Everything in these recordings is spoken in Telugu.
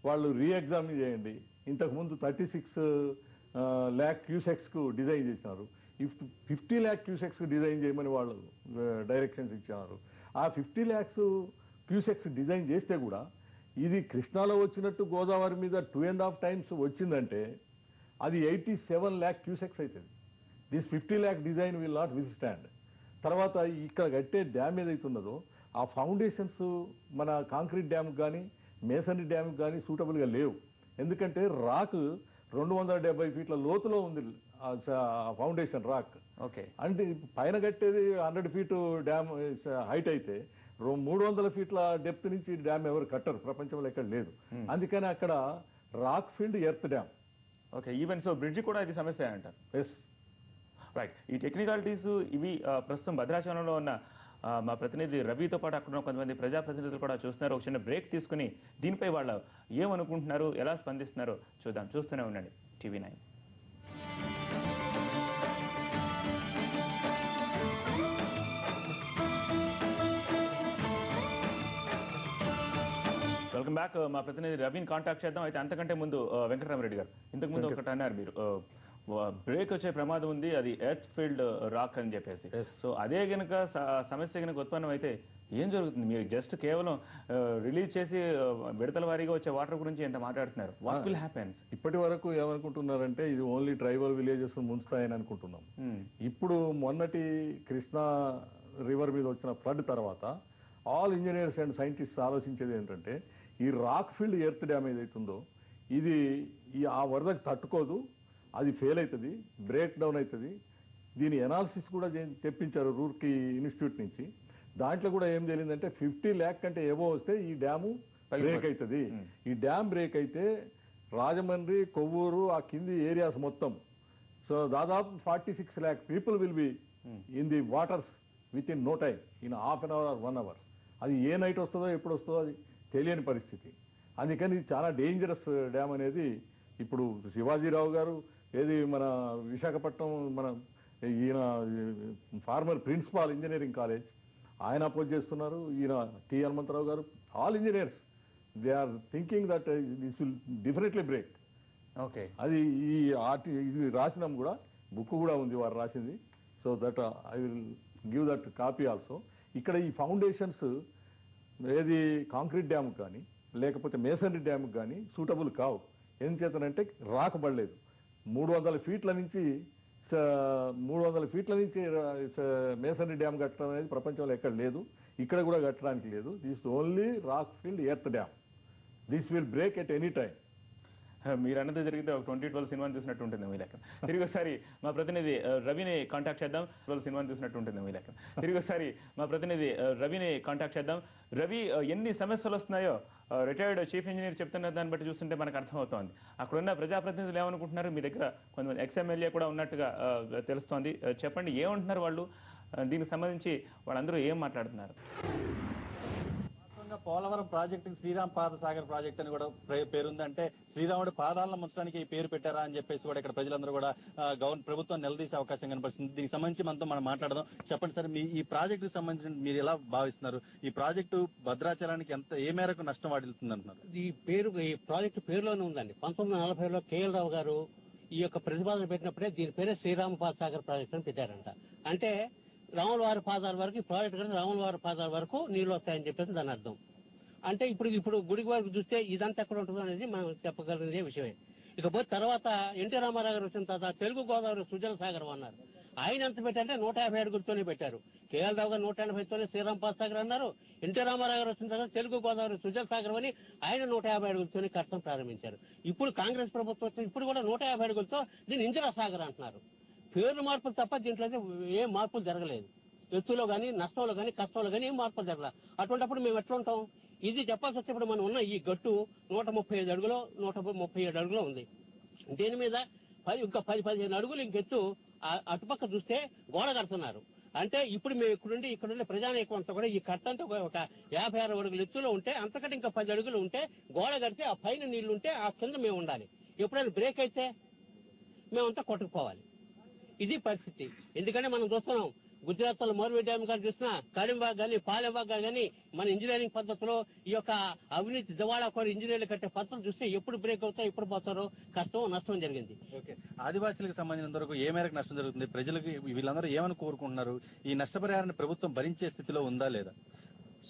వాళ్ళు రీఎగ్జామిన్ చేయండి. ఇంతకుముందు 36 lakh క్యూసెక్స్కు డిజైన్ చేసినారు. 50 lakh క్యూసెక్స్కు డిజైన్ చేయమని వాళ్ళు డైరెక్షన్స్ ఇచ్చినారు. ఆ 50 lakhs క్యూసెక్స్ డిజైన్ చేస్తే కూడా ఇది కృష్ణాలో వచ్చినట్టు గోదావరి మీద 2.5 times వచ్చిందంటే అది 87 lakh క్యూసెక్స్ అవుతుంది. This 50 lakh design will not withstand. తర్వాత ఇక్కడ కట్టే డ్యామ్ ఏదైతున్నదో ఆ ఫౌండేషన్స్ మన కాంక్రీట్ డ్యామ్కి కానీ మేసనరీ డ్యామ్కి కానీ సూటబుల్గా లేవు. ఎందుకంటే రాక్ 270 feet లోతులో ఉంది ఫౌండేషన్ రాక్. ఓకే, అంటే పైన కట్టేది 100 feet డ్యామ్ హైట్ అయితే 300 feet డెప్త్ నుంచి డ్యామ్ ఎవరు కట్టరు, ప్రపంచంలో ఎక్కడ లేదు. అందుకని అక్కడ rock filled earth dam. Okay, even so bridge కూడా ఇది సమస్య అంటారు. Yes, right. ఈ టెక్నికాలిటీస్ ఇవి ప్రస్తుతం భద్రాచలంలో ఉన్న మా ప్రతినిధి రవితో పాటు అక్కడ ఉన్న కొంతమంది ప్రజాప్రతినిధులు కూడా చూస్తున్నారు. ఒక చిన్న బ్రేక్ తీసుకుని దీనిపై వాళ్ళు ఏమనుకుంటున్నారు, ఎలా స్పందిస్తున్నారో చూద్దాం. చూస్తూనే ఉండండి TV9. Welcome back. మా ప్రతినిధి రవిని కాంటాక్ట్ చేద్దాం. అయితే అంతకంటే ముందు వెంకటరామరెడ్డి గారు, ఇంతకుముందు ఒకటి అన్నారు మీరు, బ్రేక్ వచ్చే ప్రమాదం ఉంది, అది ఎర్త్ ఫీల్డ్ రాక్ అని చెప్పేసి. సో అదే కనుక సమస్య కనుక ఉత్పన్నం అయితే ఏం జరుగుతుంది? మీరు జస్ట్ కేవలం రిలీజ్ చేసి విడతల వారీగా వచ్చే వాటర్ గురించి ఎంత మాట్లాడుతున్నారు. What will happens? ఇప్పటి వరకు ఏమనుకుంటున్నారంటే ఇది ఓన్లీ ట్రైబల్ విలేజెస్ ముంచుతాయని అనుకుంటున్నాం. ఇప్పుడు మొన్నటి కృష్ణా రివర్ మీద వచ్చిన ఫ్లడ్ తర్వాత ఆల్ ఇంజనీర్స్ అండ్ సైంటిస్ట్స్ ఆలోచించేది ఏంటంటే ఈ రాక్ ఫీల్డ్ ఎర్త్ డ్యామ్ ఏదైతుందో ఇది ఆ వరదకు తట్టుకోదు, అది ఫెయిల్ అవుతుంది, బ్రేక్ డౌన్ అవుతుంది. దీని ఎనాలిసిస్ కూడా తెప్పించారు రూర్కీ ఇన్స్టిట్యూట్ నుంచి. దాంట్లో కూడా ఏం తెలియదంటే 50 lakh కంటే ఏవో వస్తే ఈ డ్యాము బ్రేక్ అవుతుంది. ఈ డ్యామ్ బ్రేక్ అయితే రాజమండ్రి, కొవ్వూరు, ఆ కింది ఏరియాస్ మొత్తం, సో దాదాపు 46 lakh people will be in the waters with in no time, in ½ an hour or 1 hour. అది ఏ నైట్ వస్తుందో ఎప్పుడు వస్తుందో అది తెలియని పరిస్థితి. అందుకని ఇది చాలా డేంజరస్ డ్యామ్ అనేది ఇప్పుడు శివాజీరావు గారు ఏది మన విశాఖపట్నం మన ఈయన ఫార్మర్ ప్రిన్సిపాల్ ఇంజనీరింగ్ కాలేజ్ ఆయన అపోజ్ చేస్తున్నారు. ఈయన T Hanumantharao garu, all engineers they are thinking that this will definitely break. Okay, అది ఇది రాసినాం కూడా, బుక్ కూడా ఉంది వారు రాసింది. So that I will give that copy also. ఇక్కడ ఈ ఫౌండేషన్స్ ఏది కాంక్రీట్ డ్యామ్ కానీ లేకపోతే మేసనరీ డ్యామ్కి కానీ సూటబుల్ కావు. ఎందుచేతనంటే రాకబడలేదు. 300 feet నుంచి మేసనరీ డ్యామ్ కట్టడం అనేది ప్రపంచంలో ఎక్కడ లేదు, ఇక్కడ కూడా కట్టడానికి లేదు. This only rock field earth dam. This will break at any time. మీరు అన్నది జరిగితే ఒక 2012 సినిమాని చూసినట్టు ఉంటుంది మీ లెక్క. తిరిగి ఒకసారి మా ప్రతినిధి రవిని కాంటాక్ట్ చేద్దాం. 12 సినిమాని చూసినట్టు ఉంటుంది మీ లెక్క. తిరిగి ఒకసారి మా ప్రతినిధి రవిని కాంటాక్ట్ చేద్దాం. రవి, ఎన్ని సమస్యలు వస్తున్నాయో రిటైర్డ్ చీఫ్ ఇంజనీర్ చెప్తున్న దాన్ని బట్టి చూస్తుంటే మనకు అర్థమవుతోంది. అక్కడున్న ప్రజాప్రతినిధులు ఏమనుకుంటున్నారు? మీ దగ్గర కొంతమంది ఎక్స్ఎమ్మెల్యే కూడా ఉన్నట్టుగా తెలుస్తోంది. చెప్పండి, ఏమంటున్నారు వాళ్ళు? దీనికి సంబంధించి వాళ్ళందరూ ఏం మాట్లాడుతున్నారు? పోలవరం ప్రాజెక్టు శ్రీరామ్ పాదసాగర్ ప్రాజెక్ట్ అని కూడా పేరుంది. అంటే శ్రీరాముడి పాదాలను ముంచడానికి ఈ పేరు పెట్టారా అని చెప్పేసి కూడా ఇక్కడ ప్రజలందరూ కూడా ప్రభుత్వం నిలదీసే అవకాశం కనిపిస్తుంది. దీనికి సంబంధించి మనతో మనం మాట్లాడదాం. చెప్పండి సార్, మీ ఈ ప్రాజెక్టుకి సంబంధించి మీరు ఎలా భావిస్తున్నారు? ఈ ప్రాజెక్టు భద్రాచలానికి ఏ మేరకు నష్టం వాటిల్తుంది అంటున్నారు? ఈ ప్రాజెక్టు పేరులోనే ఉందండి. 1940లో KL రావు గారు ఈ యొక్క ప్రతిపాదన పెట్టినప్పుడే దీని పేరే శ్రీరామ పాదసాగర్ ప్రాజెక్ట్ అని పెట్టారంట. అంటే రాముల వారి పాదాల వరకు ఈ ప్రాజెక్ట్ కానీ రాముల వారి పాదాల వరకు నీళ్లు వస్తాయని చెప్పేసి దాని అర్థం. అంటే ఇప్పుడు గుడికి వరకు చూస్తే ఇదంతా ఎక్కడ ఉంటుందో అనేది మనం చెప్పగలిగే విషయమే. ఇకపోతే తర్వాత ఎన్టీ రామారావు గారు వచ్చిన తర్వాత తెలుగు గోదావరి సుజల సాగరం అన్నారు. ఆయన ఎంత పెట్టారంటే 150 అడుగులతోనే పెట్టారు. KL రావు గారు 180తోనే శ్రీరామ్ పాదసాగర్ అన్నారు. ఎన్టీ రామారావు గారు వచ్చిన తర్వాత తెలుగు గోదావరి సుజల సాగరం అని ఆయన 150 అడుగులతోనే కట్టడం ప్రారంభించారు. ఇప్పుడు కాంగ్రెస్ ప్రభుత్వం ఇప్పుడు కూడా 150 అడుగులతో దీన్ని ఇందిరా సాగర్ అంటున్నారు. పేర్లు మార్పులు తప్ప దీంట్లో అయితే ఏం మార్పులు జరగలేదు. ఎత్తులో కానీ నష్టంలో కానీ కష్టంలో కానీ ఏం మార్పులు జరగలేదు. అటువంటిప్పుడు మేము ఎట్లా ఉంటాం? ఇది చెప్పాల్సి వచ్చేప్పుడు మనం ఉన్న ఈ గట్టు 135 అడుగులో 137 అడుగులో ఉంది. దీని మీద ఇంకా 10-15 అడుగులు ఇంకెత్తు అటుపక్క చూస్తే గోడ కడుతున్నారు. అంటే ఇప్పుడు మేము ఇక్కడుండే ప్రజానీకం అంతా కూడా ఈ కట్ట అంటే ఒక 56 అడుగులు ఎత్తులో ఉంటే అంతకంటే ఇంకా 10 అడుగులు ఉంటే గోడ కడితే ఆ పైన నీళ్లు ఉంటే ఆ కింద మేము ఉండాలి. ఎప్పుడైనా బ్రేక్ అయితే మేమంతా కొట్టుకుపోవాలి. ఇది పరిస్థితి. ఎందుకంటే మనం చూస్తున్నాం గుజరాత్ లో మోర్వీ డ్యామ్ కానీ చూసినా కరీంబాగ్ కానీ పాలెంబాగ్ కానీ మన ఇంజనీరింగ్ పద్ధతిలో ఈ యొక్క అవినీతి దివాళా కోరి ఇంజనీర్లు కట్టే పద్ధతులు చూస్తే ఎప్పుడు బ్రేక్ అవుతారో ఎప్పుడు పోతారో కష్టం నష్టం జరిగింది. ఓకే, ఆదివాసీలకు సంబంధించినంత వరకు ఏ మేరకు నష్టం జరుగుతుంది, ప్రజలకు వీళ్ళందరూ ఏమని కోరుకుంటున్నారు, ఈ నష్టపరిహారాన్ని ప్రభుత్వం భరించే స్థితిలో ఉందా లేదా?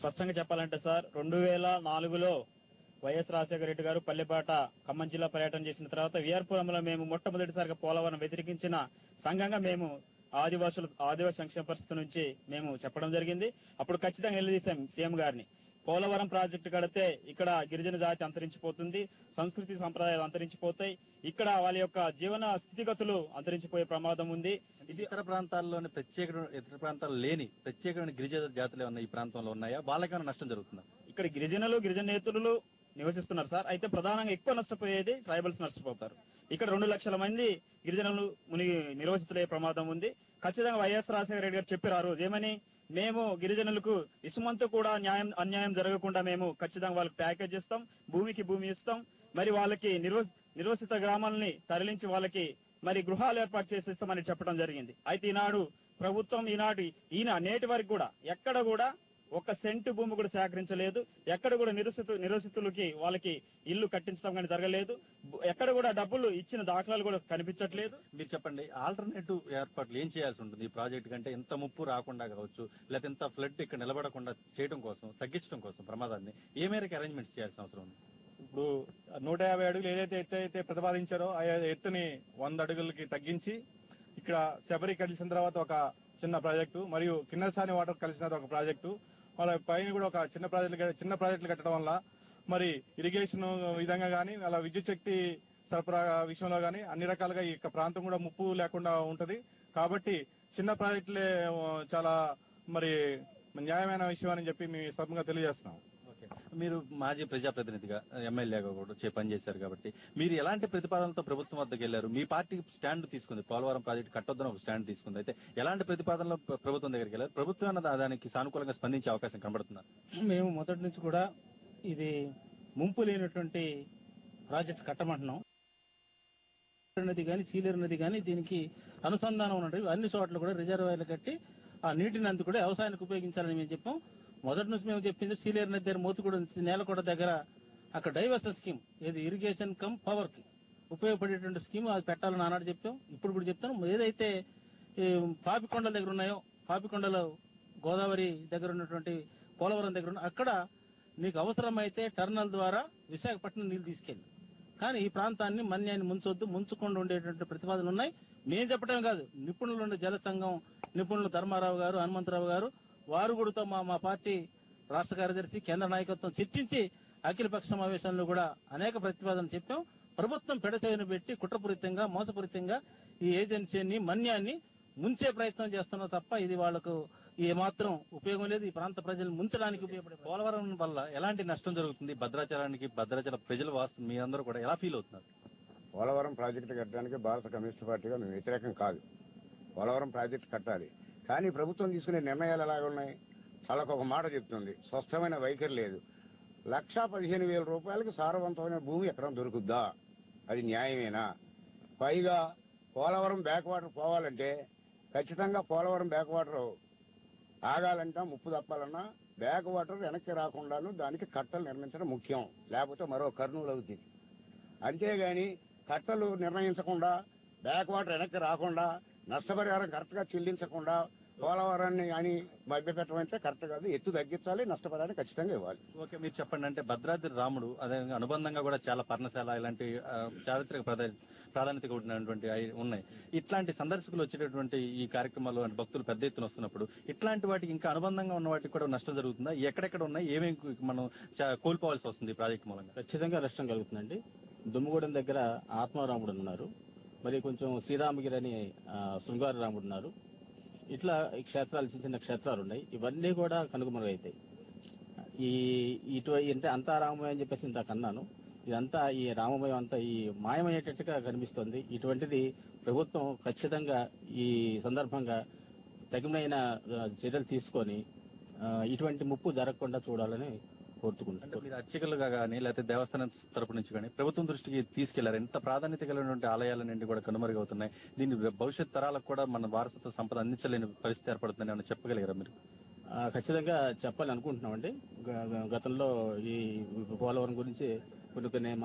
స్పష్టంగా చెప్పాలంటే సార్ 2004లో వైఎస్ రాజశేఖర రెడ్డి గారు పల్లెపాట ఖమ్మం జిల్లా పర్యటన చేసిన తర్వాత విఆర్పురంలో మేము మొట్టమొదటిసారిగా పోలవరం వ్యతిరేకించిన సంఘంగా మేము ఆదివాసీ సంక్షేమ పరిస్థితి నుంచి మేము చెప్పడం జరిగింది. అప్పుడు ఖచ్చితంగా నిలదీశాం సీఎం గారిని. పోలవరం ప్రాజెక్టు కడితే ఇక్కడ గిరిజన జాతి అంతరించిపోతుంది, సంస్కృతి సంప్రదాయాలు అంతరించిపోతాయి, ఇక్కడ వాళ్ళ యొక్క జీవన స్థితిగతులు అంతరించిపోయే ప్రమాదం ఉంది. ఇది ఇతర ప్రాంతాల్లోని ఇతర ప్రాంతాలు లేని ప్రత్యేకమైన గిరిజన జాతులు ఏమన్నా ఈ ప్రాంతంలో ఉన్నాయా? వాళ్ళకైనా నష్టం జరుగుతుందా? ఇక్కడ గిరిజనేతరులు నివసిస్తున్నారు సార్. అయితే ప్రధానంగా ఎక్కువ నష్టపోయేది ట్రైబల్స్ నష్టపోతారు. ఇక్కడ 2 లక్షల మంది గిరిజనులు నిర్వసితులయ్యే ప్రమాదం ఉంది. ఖచ్చితంగా వైఎస్ రాజశేఖర రెడ్డి గారు చెప్పారు ఆ రోజు ఏమని, మేము గిరిజనులకు ఇసుమంతా కూడా అన్యాయం జరగకుండా మేము ఖచ్చితంగా వాళ్ళకి ప్యాకేజ్ ఇస్తాం, భూమికి భూమి ఇస్తాం, మరి వాళ్ళకి నిర్వసిత గ్రామాలని తరలించి వాళ్ళకి మరి గృహాలు ఏర్పాటు చేసి ఇస్తామని చెప్పడం జరిగింది. అయితే ఈనాడు ప్రభుత్వం నేటి వరకు కూడా ఎక్కడ కూడా 1 సెంటు భూమి కూడా సేకరించలేదు. ఎక్కడ కూడా నిరసితులకి వాళ్ళకి ఇల్లు కట్టించడం కానీ జరగలేదు. ఎక్కడ కూడా డబ్బులు ఇచ్చిన దాఖలాలు కూడా కనిపించట్లేదు. మీరు చెప్పండి, ఆల్టర్నేటివ్ ఏర్పాట్లు ఏం చేయాల్సి ఉంటుంది ఈ ప్రాజెక్ట్ కంటే? ఇంత ముప్పు రాకుండా కావచ్చు, లేకపోతే ఇంత ఫ్లడ్ ఇక్కడ నిలబడకుండా చేయడం కోసం, తగ్గించడం కోసం ప్రమాదాన్ని ఏ మేరకు అరేంజ్మెంట్స్ చేయాల్సిన అవసరం ఉంది? ఇప్పుడు 150 అడుగులు ఏదైతే ఎత్తు అయితే ప్రతిపాదించారో ఆ ఎత్తుని 100 అడుగులకి తగ్గించి ఇక్కడ శబరి కలిసిన తర్వాత ఒక చిన్న ప్రాజెక్టు మరియు కిన్నెరసాని వాటర్ కలిసిన ఒక ప్రాజెక్టు, వాళ్ళ పైన కూడా ఒక చిన్న ప్రాజెక్టులు కట్టడం వల్ల మరి ఇరిగేషన్ విధంగా కానీ అలా విద్యుత్ శక్తి సరఫరా విషయంలో కానీ అన్ని రకాలుగా ఈ ప్రాంతం కూడా ముప్పు లేకుండా ఉంటది. కాబట్టి చిన్న ప్రాజెక్టులే చాలా మరి న్యాయమైన విషయం అని చెప్పి మేము సభగా తెలియజేస్తున్నాం. మీరు మాజీ ప్రజాప్రతినిధిగా ఎమ్మెల్యేగా కూడా పనిచేశారు కాబట్టి మీరు ఎలాంటి ప్రతిపాదనలతో ప్రభుత్వం వద్దకు వెళ్లారు? మీ పార్టీ స్టాండ్ తీసుకుంది, పోలవరం ప్రాజెక్టు కట్టొద్దని ఒక స్టాండ్ తీసుకుంది. అయితే ఎలాంటి ప్రతిపాదనలు ప్రభుత్వం దగ్గరికి వెళ్ళారు? ప్రభుత్వం అన్నది దానికి సానుకూలంగా స్పందించే అవకాశం కనబడుతుందా? మేము మొదటి నుంచి కూడా ఇది ముంపు లేనటువంటి ప్రాజెక్ట్ కట్టమంటున్నాం. నది కానీ చీలేరు నది కానీ దీనికి అనుసంధానం ఉన్నట్టు అన్ని చోట్ల కూడా రిజర్వాయర్లు కట్టి ఆ నీటిని అందు కూడా వ్యవసాయానికి ఉపయోగించాలని మేము చెప్పాం. మొదటి నుంచి మేము చెప్పింది సీలేరు నది దగ్గర మోతుగూడ నేలకొండ దగ్గర అక్కడ డైవర్షన్ స్కీమ్, ఏది ఇరిగేషన్ కమ్ పవర్ కి ఉపయోగపడేటువంటి స్కీమ్ అది పెట్టాలని ఆనాడు చెప్పాం. ఇప్పుడు కూడా చెప్తాను. ఏదైతే పాపికొండల దగ్గర ఉన్నాయో, పాపికొండలో గోదావరి దగ్గర ఉన్నటువంటి పోలవరం దగ్గర ఉన్న అక్కడ నీకు అవసరమైతే టర్నల్ ద్వారా విశాఖపట్నం నీళ్లు తీసుకెళ్ళి, కానీ ఈ ప్రాంతాన్ని మన్యాన్ని ముంచకుండా ఉండేటువంటి ప్రతిపాదనలు ఉన్నాయి. మేము చెప్పడం కాదు, నిపుణులు ఉండే జల సంఘం నిపుణులు ధర్మారావు గారు, హనుమంతరావు గారు, వారు కూడా మా పార్టీ రాష్ట్ర కార్యదర్శి కేంద్ర నాయకత్వం చర్చించి అఖిలపక్ష సమావేశంలో కూడా అనేక ప్రతిపాదనలు చెప్పాం. ప్రభుత్వం పెడచెవిన పెట్టి కుట్రపూరితంగా మోసపూరితంగా ఈ ఏజెన్సీని మన్యాన్ని ముంచే ప్రయత్నం చేస్తున్నా తప్ప ఇది వాళ్లకు ఏమాత్రం ఉపయోగం లేదు. ఈ ప్రాంత ప్రజలు ముంచడానికి ఉపయోగపడే పోలవరం వల్ల ఎలాంటి నష్టం జరుగుతుంది? భద్రాచల ప్రజలు మీరందరూ కూడా ఎలా ఫీల్ అవుతున్నారు? పోలవరం ప్రాజెక్టు కట్టడానికి భారత కమ్యూనిస్ట్ పార్టీగా మేము వ్యతిరేకం కాదు. పోలవరం ప్రాజెక్టు కట్టాలి, కానీ ప్రభుత్వం తీసుకునే నిర్ణయాలు ఎలాగ ఉన్నాయి? వాళ్ళకు ఒక మాట చెప్తుంది, స్పష్టమైన వైఖరి లేదు. 1,15,000 రూపాయలకి సారవంతమైన భూమి ఎక్కడ దొరుకుద్దా? అది న్యాయమేనా? పైగా పోలవరం బ్యాక్ వాటర్ పోవాలంటే ఖచ్చితంగా పోలవరం బ్యాక్ వాటర్ ఆగాలంటే ముప్పు తప్పాలన్నా బ్యాక్ వాటర్ వెనక్కి రాకుండాను దానికి కట్టలు నిర్మించడం ముఖ్యం, లేకపోతే మరో కర్నూలు అవుతుంది. అంతేగాని కట్టలు నిర్ణయించకుండా బ్యాక్ వాటర్ వెనక్కి రాకుండా నష్టపరిహారం కరెక్ట్గా చెల్లించకుండా పోలవరాన్ని అని మభ్యపెట్టడం అంటే కరెక్ట్ కాదు. ఎత్తు తగ్గించాలి, నష్టపరిహారం ఖచ్చితంగా ఇవ్వాలి. ఓకే, మీరు చెప్పండి. అంటే భద్రాద్రి రాముడు అదే అనుబంధంగా కూడా చాలా పర్ణశాల ఇలాంటి చారిత్రక ప్రాధాన్యత ఉన్నటువంటి ఉన్నాయి. ఇట్లాంటి సందర్శకులు వచ్చేటటువంటి ఈ కార్యక్రమాలు అంటే భక్తులు పెద్ద ఎత్తున వస్తున్నప్పుడు ఇట్లాంటి వాటికి ఇంకా అనుబంధంగా ఉన్న వాటికి కూడా నష్టం జరుగుతుందా? ఎక్కడెక్కడ ఉన్నాయి, ఏమేమి మనం కోల్పోవాల్సి వస్తుంది ఈ ప్రాజెక్ట్ మూలంగా? ఖచ్చితంగా నష్టం కలుగుతుందండి. దుమ్ముగూడెం దగ్గర ఆత్మారాముడు ఉన్నారు, మరి కొంచెం శ్రీరామగిరి అని శృంగార రాముడు ఉన్నారు. ఇట్లా ఈ క్షేత్రాలు చిన్న చిన్న క్షేత్రాలు ఉన్నాయి. ఇవన్నీ కూడా కనుగొమరుగవుతాయి. అంటే అంతా రామమయం అని చెప్పేసి ఇంత కన్నాను. ఇదంతా ఈ రామమయం అంతా ఈ మాయమయ్యేటట్టుగా కనిపిస్తుంది. ఇటువంటిది ప్రభుత్వం ఖచ్చితంగా ఈ సందర్భంగా తగిన చర్యలు తీసుకొని ఇటువంటి ముప్పు జరగకుండా చూడాలని కోరుతుకుంటాను. మీరు అర్చకులుగా కానీ లేకపోతే దేవస్థానం తరపు నుంచి కానీ ప్రభుత్వం దృష్టికి తీసుకెళ్లారు. ఎంత ప్రాధాన్యత కలిగినటువంటి ఆలయాలన్నీ కూడా కనుమరుగవుతున్నాయి. దీన్ని భవిష్యత్ తరాలకు కూడా మన వారసత్వ సంపద అందించలేని పరిస్థితి ఏర్పడుతుందని ఏమైనా చెప్పగలిగారా మీరు? ఖచ్చితంగా చెప్పాలి అనుకుంటున్నామండి. గతంలో ఈ పోలవరం గురించి కొన్ని మన